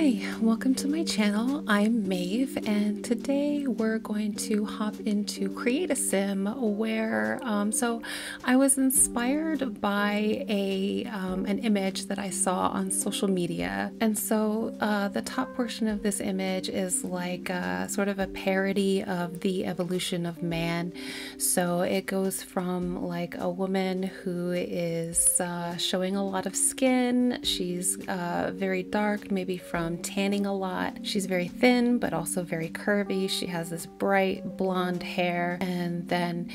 Hi, welcome to my channel. I'm Maeve, and today we're going to hop into Create a Sim where so I was inspired by an image that I saw on social media. And so the top portion of this image is like sort of a parody of the evolution of man. So it goes from like a woman who is showing a lot of skin. She's very dark, maybe from tanning a lot. She's very thin, but also very curvy. She has this bright blonde hair. And then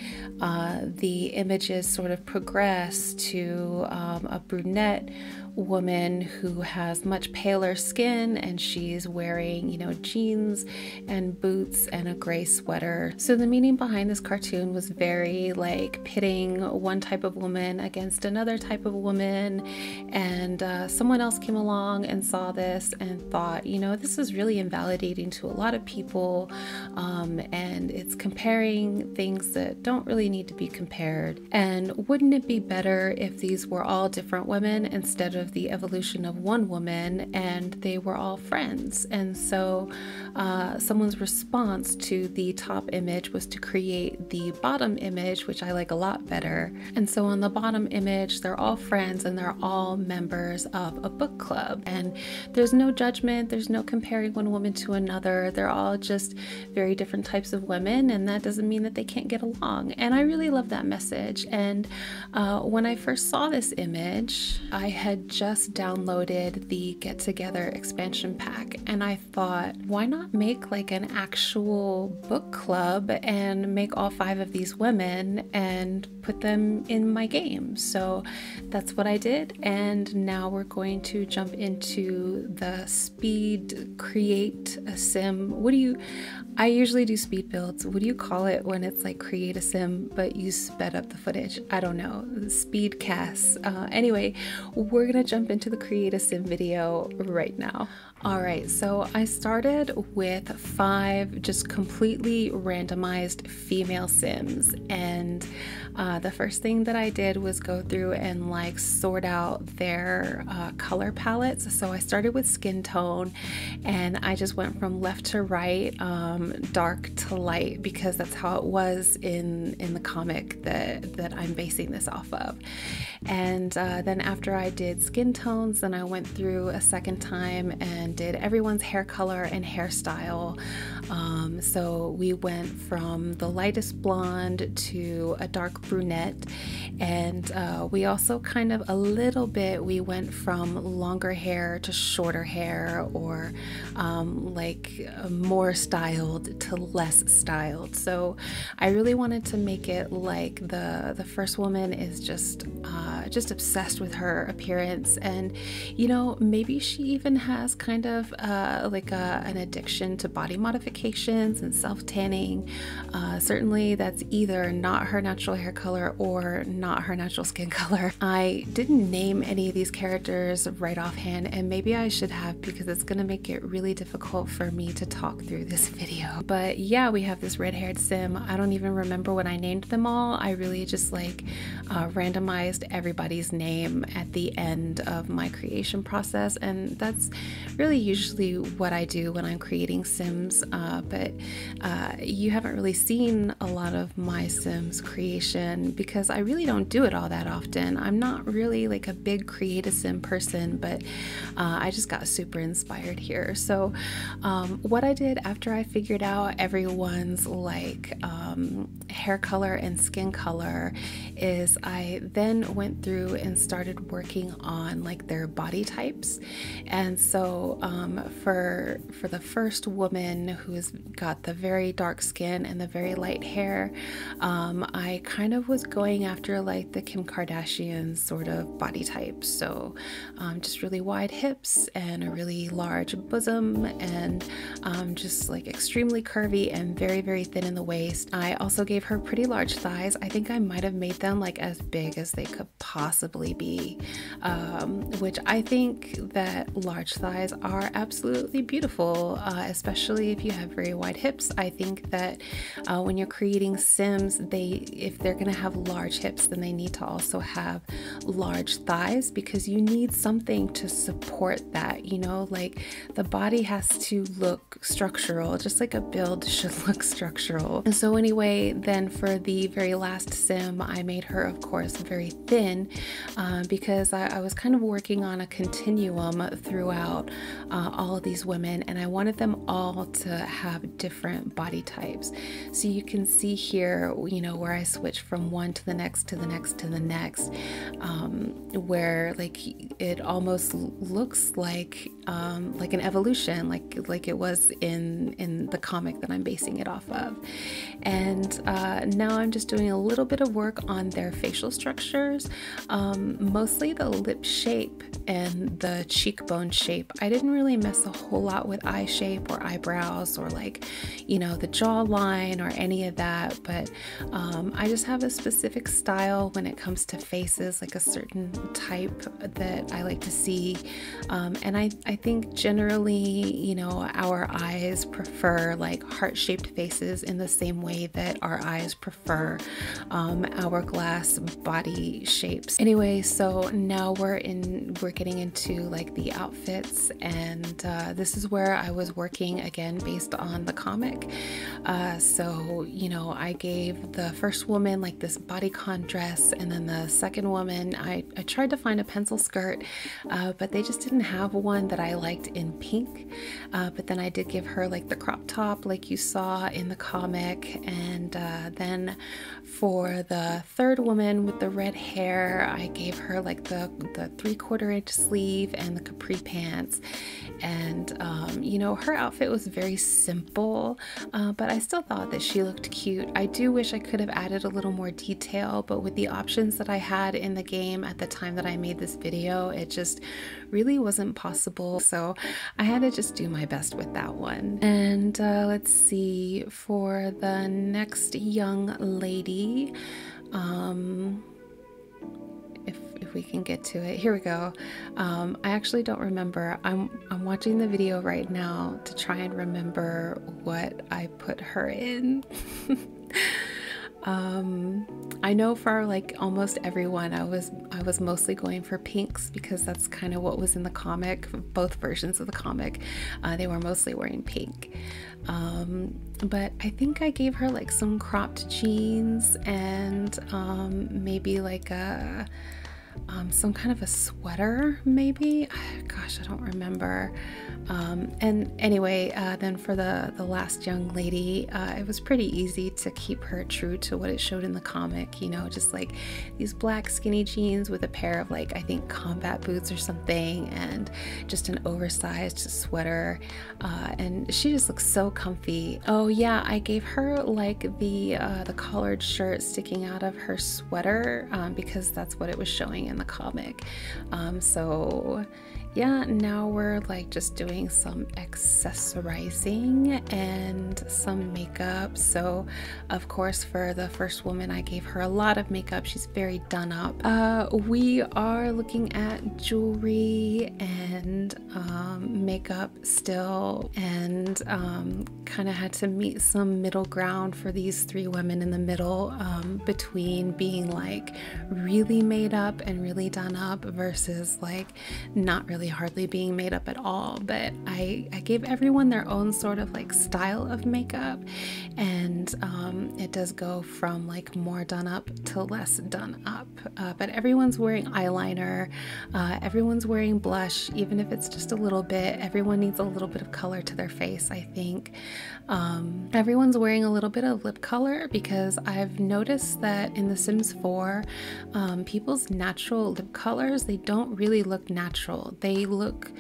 the images sort of progress to a brunette woman who has much paler skin, and she's wearing, you know, jeans and boots and a gray sweater. So the meaning behind this cartoon was very like pitting one type of woman against another type of woman. And someone else came along and saw this and thought, you know, this is really invalidating to a lot of people, and it's comparing things that don't really need to be compared. And wouldn't it be better if these were all different women instead of the evolution of one woman and they were all friends? And so someone's response to the top image was to create the bottom image, which I like a lot better. And so on the bottom image, they're all friends and they're all members of a book club, and there's no judgment, there's no comparing one woman to another. They're all just very different types of women, and that doesn't mean that they can't get along. And I really love that message. And when I first saw this image, I had just downloaded the Get Together expansion pack, and I thought, why not make like an actual book club and make all 5 of these women and put them in my game? So that's what I did, and now we're going to jump into the speed create a sim. I usually do speed builds. What do you call it when it's like create a sim but you sped up the footage? I don't know. Speed CAS. Anyway, we're gonna jump into the create a sim video right now. Alright, so I started with 5 just completely randomized female sims, and the first thing that I did was go through and like sort out their color palettes. So I started with skin tone, and I just went from left to right, dark to light, because that's how it was in the comic that I'm basing this off of. And then after I did skin tones, then I went through a second time and did everyone's hair color and hairstyle. So we went from the lightest blonde to a dark brunette, and we also kind of we went from longer hair to shorter hair, or more styled to less styled. So I really wanted to make it like the first woman is just obsessed with her appearance, and you know, maybe she even has kind of an addiction to body modifications and self-tanning. Certainly that's either not her natural hair color or not her natural skin color. I didn't name any of these characters right offhand, and maybe I should have, because it's gonna make it really difficult for me to talk through this video. But yeah, we have this red-haired sim. I don't even remember when I named them all. I really just randomized everybody's name at the end of my creation process, and that's really usually what I do when I'm creating sims. But you haven't really seen a lot of my sims creation because I really don't do it all that often. I'm not really like a big create a sim person, but I just got super inspired here. So what I did after I figured out everyone's hair color and skin color is I then went through and started working on like their body types. And so for the first woman who's got the very dark skin and the very light hair, I kind of was going after like the Kim Kardashian sort of body type. So just really wide hips and a really large bosom, and just like extremely curvy and very, very thin in the waist. I also gave her pretty large thighs. I think I might have made them like as big as they could possibly be, which I think that large thighs are absolutely beautiful, especially if you have very wide hips. I think that when you're creating Sims, if they're going to have large hips, then they need to also have large thighs, because you need something to support that, you know, like the body has to look structural, just like a build should look structural. And so anyway, then for the very last Sim, I made her, of course, very thin, because I was kind of working on a continuum throughout all of these women, and I wanted them all to have different body types. So you can see here, you know, where I switch from one to the next to the next to the next, where like it almost looks like an evolution, like it was in the comic that I'm basing it off of. And now I'm just doing a little bit of work on their facial structures, mostly the lip shape and the cheekbone shape. I didn't really mess a whole lot with eye shape or eyebrows or, like, you know, the jawline or any of that, but I just have a specific style when it comes to faces, like a certain type that I like to see, and I think generally, you know, our eyes prefer like heart-shaped faces in the same way that our eyes prefer hourglass body shapes. Anyway, so now we're getting into like the outfits, and this is where I was working again based on the comic. So, you know, I gave the first woman like this bodycon dress, and then the second woman, I tried to find a pencil skirt, but they just didn't have one that I liked in pink. But then I did give her like the crop top like you saw in the comic, and then for the third woman with the red hair, I gave her like the 3/4 inch sleeve and the capri pants. And you know, her outfit was very simple, but I still thought that she looked cute. I do wish I could have added a little more detail, but with the options that I had in the game at the time that I made this video, it just really wasn't possible. So I had to just do my best with that one. And let's see, for the next young lady, if we can get to it. Here we go. I actually don't remember. I'm watching the video right now to try and remember what I put her in. I know for like almost everyone, I was mostly going for pinks, because that's kind of what was in the comic. Both versions of the comic, they were mostly wearing pink. But I think I gave her like some cropped jeans and maybe like some kind of a sweater, maybe. Gosh, I don't remember. And anyway, then for the last young lady, it was pretty easy to keep her true to what it showed in the comic, you know, just like these black skinny jeans with a pair of like, I think, combat boots or something, and just an oversized sweater, and she just looks so comfy. Oh yeah, I gave her like the collared shirt sticking out of her sweater, because that's what it was showing in the comic. So yeah, now we're like just doing some accessorizing and some makeup. So of course, for the first woman, I gave her a lot of makeup. She's very done up. We are looking at jewelry and makeup still, and kind of had to meet some middle ground for these three women in the middle, between being like really made up and really done up versus like not really hardly being made up at all. But I gave everyone their own sort of like style of makeup, and it does go from like more done up to less done up, but everyone's wearing eyeliner, everyone's wearing blush, even if it's just a little bit. Everyone needs a little bit of color to their face, I think. Everyone's wearing a little bit of lip color, because I've noticed that in The Sims 4, people's natural lip colors, they don't really look natural. They look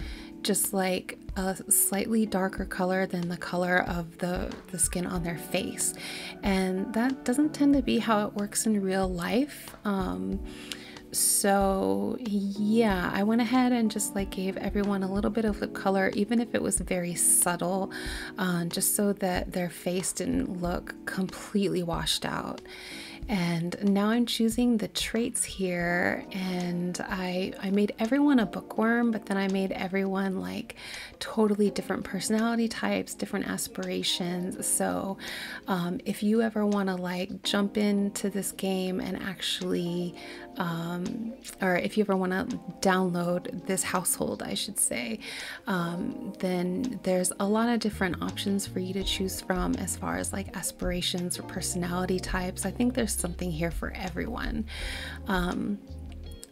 just like a slightly darker color than the color of the skin on their face, and that doesn't tend to be how it works in real life. So yeah, I went ahead and just like gave everyone a little bit of lip color, even if it was very subtle, just so that their face didn't look completely washed out. And now I'm choosing the traits here, and I made everyone a bookworm, but then I made everyone like totally different personality types, different aspirations. So if you ever want to like jump into this game and actually or if you ever want to download this household, I should say, then there's a lot of different options for you to choose from as far as like aspirations or personality types. I think there's something here for everyone.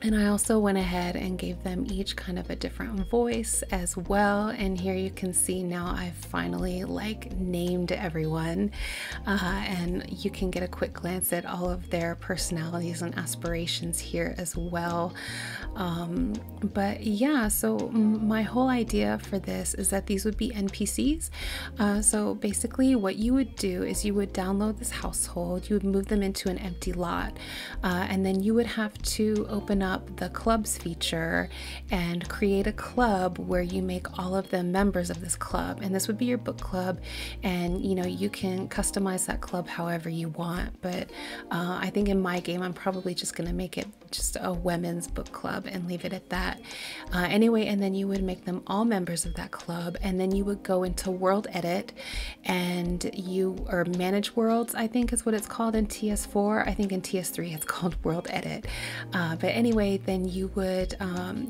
And I also went ahead and gave them each kind of a different voice as well. And here you can see now I've finally like named everyone, and you can get a quick glance at all of their personalities and aspirations here as well. But yeah, so my whole idea for this is that these would be NPCs. So basically what you would do is you would download this household, you would move them into an empty lot, and then you would have to open up the clubs feature and create a club where you make all of them members of this club. And this would be your book club, and you know, you can customize that club however you want, but I think in my game I'm probably just gonna make it just a women's book club and leave it at that. Anyway, and then you would make them all members of that club, and then you would go into world edit and or manage worlds, I think is what it's called in TS4. I think in TS3 it's called world edit. But anyway, then you would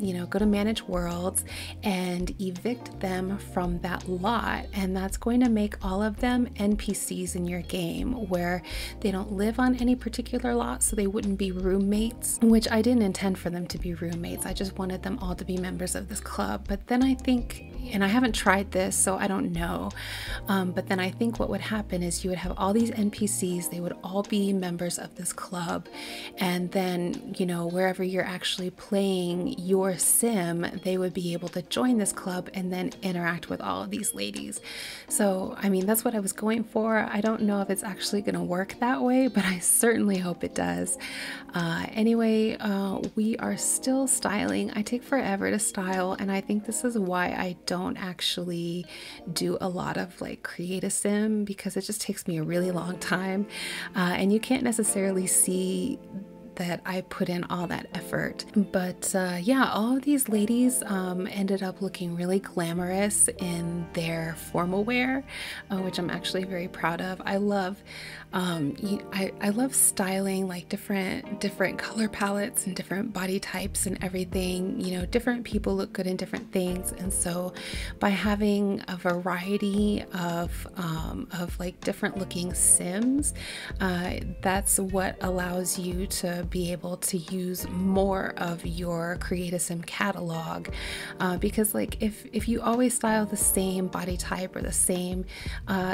you know, go to manage worlds and evict them from that lot, and that's going to make all of them NPCs in your game, where they don't live on any particular lot, so they wouldn't be roommates, which I didn't intend for them to be roommates. I just wanted them all to be members of this club. But then I think, and I haven't tried this, so I don't know, but then I think what would happen is you would have all these NPCs, they would all be members of this club, and then, you know, wherever you're actually playing your sim, they would be able to join this club and then interact with all of these ladies. So I mean, that's what I was going for. I don't know if it's actually going to work that way, but I certainly hope it does. Anyway, we are still styling. I take forever to style, and I think this is why I don't actually do a lot of like create a sim, because it just takes me a really long time, and you can't necessarily see that I put in all that effort. But yeah, all of these ladies ended up looking really glamorous in their formal wear, which I'm actually very proud of. I love I love styling like different color palettes and different body types and everything. You know, different people look good in different things, and so by having a variety of like different looking sims, that's what allows you to be able to use more of your Create a Sim catalog, because like if you always style the same body type or the same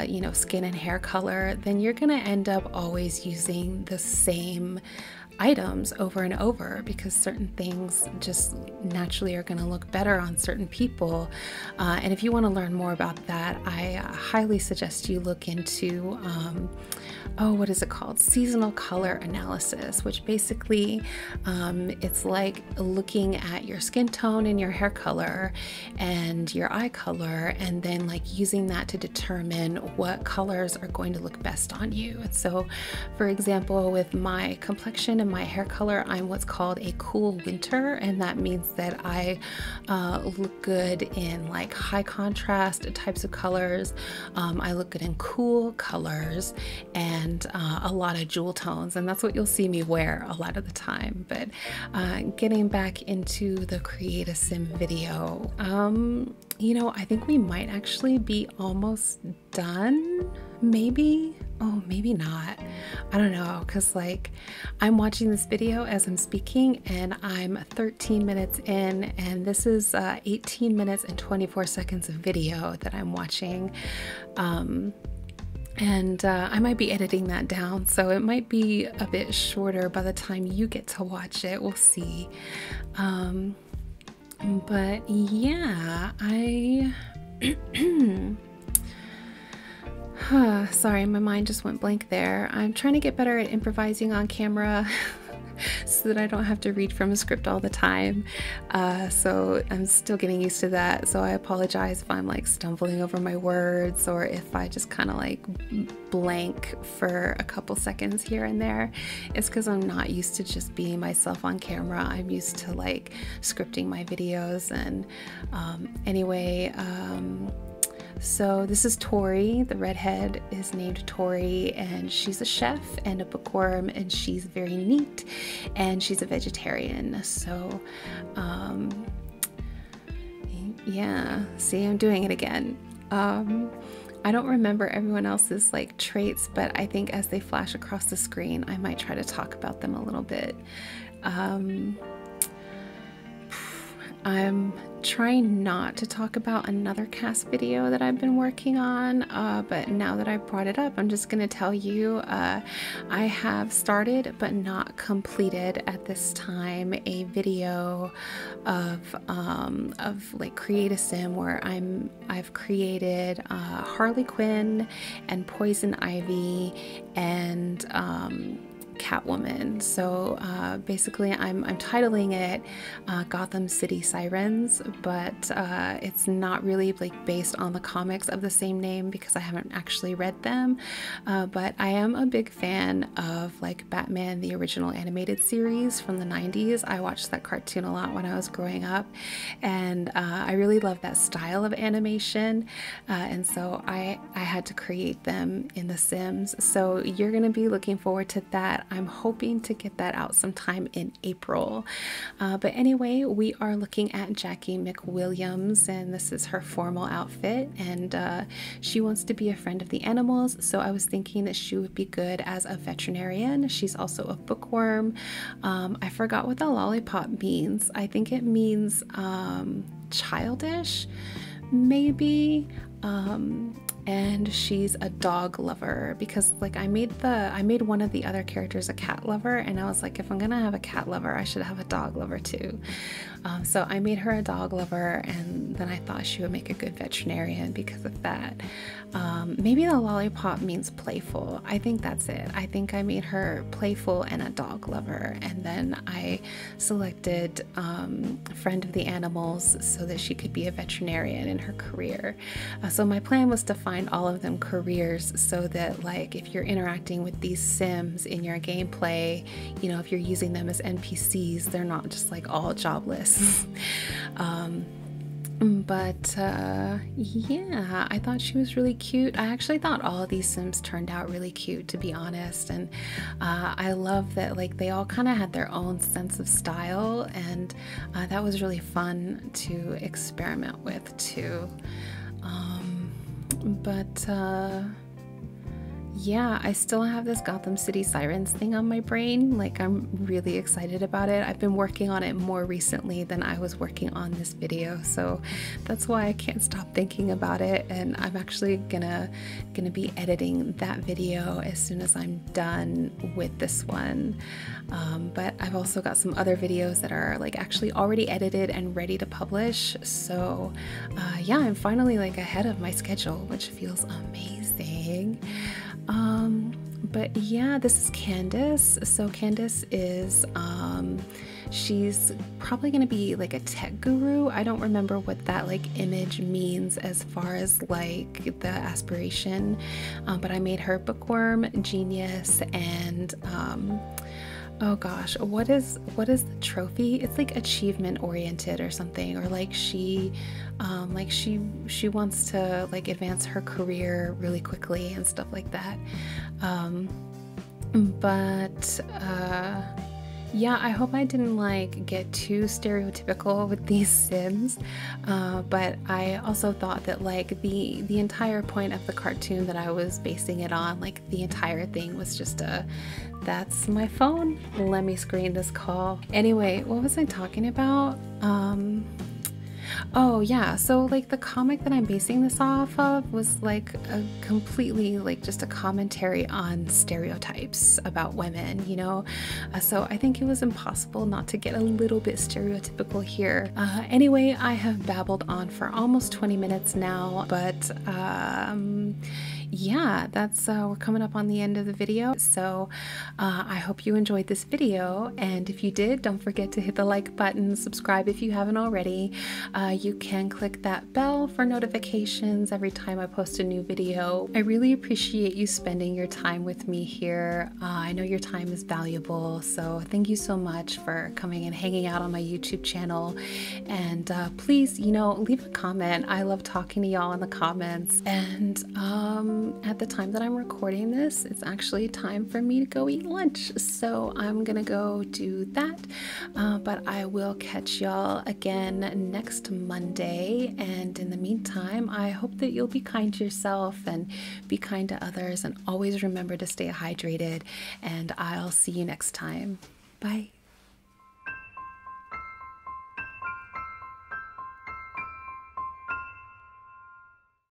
you know, skin and hair color, then you're gonna end up always using the same items over and over, because certain things just naturally are going to look better on certain people. And if you want to learn more about that, I highly suggest you look into oh, what is it called? Seasonal color analysis, which basically it's like looking at your skin tone and your hair color and your eye color, and then like using that to determine what colors are going to look best on you. And so, for example, with my complexion and my hair color, I'm what's called a cool winter, and that means that I look good in like high contrast types of colors. I look good in cool colors and a lot of jewel tones, and that's what you'll see me wear a lot of the time. But getting back into the Create a Sim video, you know, I think we might actually be almost done, maybe. Oh, maybe not. I don't know, because like I'm watching this video as I'm speaking, and I'm 13 minutes in, and this is 18 minutes and 24 seconds of video that I'm watching. And I might be editing that down, so it might be a bit shorter by the time you get to watch it. We'll see. But yeah, sorry, my mind just went blank there. I'm trying to get better at improvising on camera. so that I don't have to read from a script all the time. So I'm still getting used to that. So I apologize if I'm like stumbling over my words or if I just kind of like blank for a couple seconds here and there. It's because I'm not used to just being myself on camera. I'm used to like scripting my videos. And anyway, so this is Tori. The redhead is named Tori, and she's a chef and a bookworm, and she's very neat, and she's a vegetarian. So yeah, see, I'm doing it again. I don't remember everyone else's like traits, but I think as they flash across the screen, I might try to talk about them a little bit. I'm trying not to talk about another CAS video that I've been working on, but now that I brought it up, I'm just going to tell you I have started but not completed at this time a video of like create a sim where I've created Harley Quinn and Poison Ivy and Catwoman. So basically I'm titling it Gotham City Sirens, but it's not really like based on the comics of the same name because I haven't actually read them, but I am a big fan of like Batman the original animated series from the 90s. I watched that cartoon a lot when I was growing up, and I really love that style of animation, and so I had to create them in The Sims. So you're gonna be looking forward to that. I'm hoping to get that out sometime in April. But anyway, we are looking at Jackie McWilliams, and this is her formal outfit, and she wants to be a friend of the animals, so I was thinking that she would be good as a veterinarian. She's also a bookworm. I forgot what the lollipop means. I think it means childish, maybe. And she's a dog lover because like I made one of the other characters a cat lover, and I was like, if I'm gonna have a cat lover, I should have a dog lover too. So I made her a dog lover, and then I thought she would make a good veterinarian because of that. Maybe the lollipop means playful. I think that's it. I think I made her playful and a dog lover, and then I selected friend of the animals so that she could be a veterinarian in her career. So my plan was to find all of them careers so that like if you're interacting with these Sims in your gameplay, you know, if you're using them as NPCs, they're not just like all jobless. But yeah, I thought she was really cute. I actually thought all of these Sims turned out really cute, to be honest, and I love that like they all kind of had their own sense of style, and that was really fun to experiment with too. But yeah, I still have this Gotham City Sirens thing on my brain. Like, I'm really excited about it. I've been working on it more recently than I was working on this video, so that's why I can't stop thinking about it. And I'm actually gonna be editing that video as soon as I'm done with this one. But I've also got some other videos that are like actually already edited and ready to publish. So yeah, I'm finally like ahead of my schedule, which feels amazing. But yeah, this is Candace. So Candace is, she's probably going to be like a tech guru. I don't remember what that like image means as far as like the aspiration, but I made her bookworm, genius, and oh gosh, what is the trophy? It's like achievement oriented or something, or like she wants to like advance her career really quickly and stuff like that. But yeah, I hope I didn't like get too stereotypical with these Sims, but I also thought that like the entire point of the cartoon that I was basing it on, like the entire thing was just that's my phone. Let me screen this call. Anyway, what was I talking about? Oh yeah, so like the comic that I'm basing this off of was like a completely like just a commentary on stereotypes about women, you know? So I think it was impossible not to get a little bit stereotypical here. Anyway, I have babbled on for almost 20 minutes now, but yeah, that's we're coming up on the end of the video. So I hope you enjoyed this video, and if you did, don't forget to hit the like button, subscribe if you haven't already. You can click that bell for notifications every time I post a new video. I really appreciate you spending your time with me here. I know your time is valuable, so thank you so much for coming and hanging out on my YouTube channel. And please, leave a comment. I love talking to y'all in the comments. And at the time that I'm recording this, it's actually time for me to go eat lunch. So I'm gonna go do that. But I will catch y'all again next Monday. And in the meantime, I hope that you'll be kind to yourself and be kind to others, and always remember to stay hydrated. And I'll see you next time. Bye.